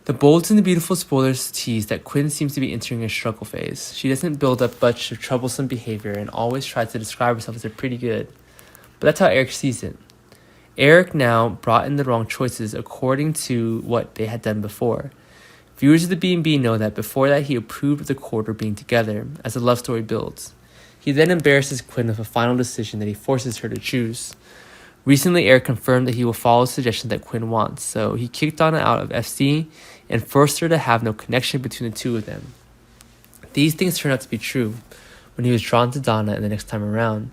The Bold and the Beautiful spoilers tease that Quinn seems to be entering a struggle phase. She doesn't build up much of troublesome behavior and always tries to describe herself as a pretty good. But that's how Eric sees it. Eric now brought in the wrong choices according to what they had done before. Viewers of the B&B know that before that he approved of the quarter being together as the love story builds. He then embarrasses Quinn with a final decision that he forces her to choose. Recently, Eric confirmed that he will follow the suggestion that Quinn wants, so he kicked Donna out of FC and forced her to have no connection between the two of them. These things turned out to be true when he was drawn to Donna the next time around.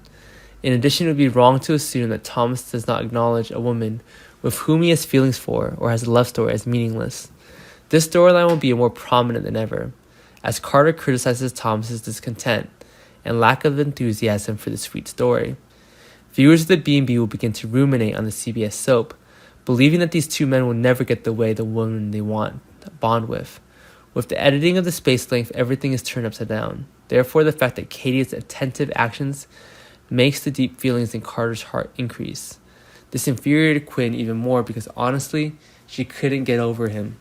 In addition, it would be wrong to assume that Thomas does not acknowledge a woman with whom he has feelings for or has a love story as meaningless. This storyline will be more prominent than ever, as Carter criticizes Thomas's discontent and lack of enthusiasm for the sweet story. Viewers of the B&B will begin to ruminate on the CBS soap, believing that these two men will never get the way the woman they want to bond with. With the editing of the space length, everything is turned upside down. Therefore, the fact that Katie's attentive actions makes the deep feelings in Carter's heart increase. This infuriated Quinn even more because honestly, she couldn't get over him.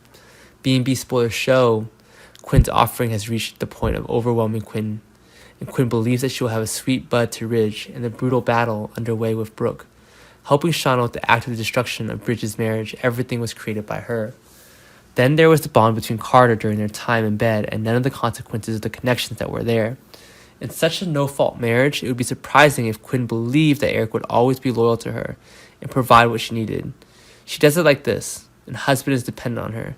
B&B spoilers show Quinn's offering has reached the point of overwhelming Quinn, and Quinn believes that she will have a sweet bud to Ridge in the brutal battle underway with Brooke. Helping Shauna with the act of destruction of Bridge's marriage, everything was created by her. Then there was the bond between Carter during their time in bed and none of the consequences of the connections that were there. In such a no-fault marriage, it would be surprising if Quinn believed that Eric would always be loyal to her and provide what she needed. She does it like this, and husband is dependent on her,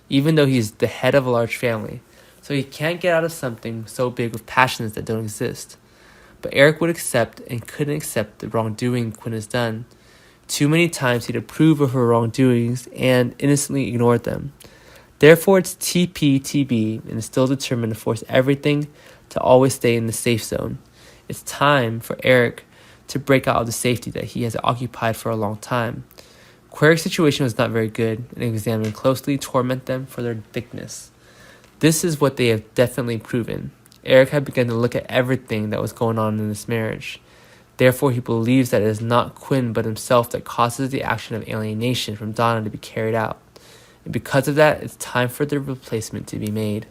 even though he is the head of a large family. So he can't get out of something so big with passions that don't exist. But Eric would accept and couldn't accept the wrongdoing Quinn has done. Too many times he'd approve of her wrongdoings and innocently ignored them. Therefore, it's TPTB and is still determined to force everything to always stay in the safe zone. It's time for Eric to break out of the safety that he has occupied for a long time. Queric's situation was not very good, and examined closely torment them for their thickness. This is what they have definitely proven. Eric had begun to look at everything that was going on in this marriage. Therefore, he believes that it is not Quinn but himself that causes the action of alienation from Donna to be carried out. And because of that, it's time for the replacement to be made.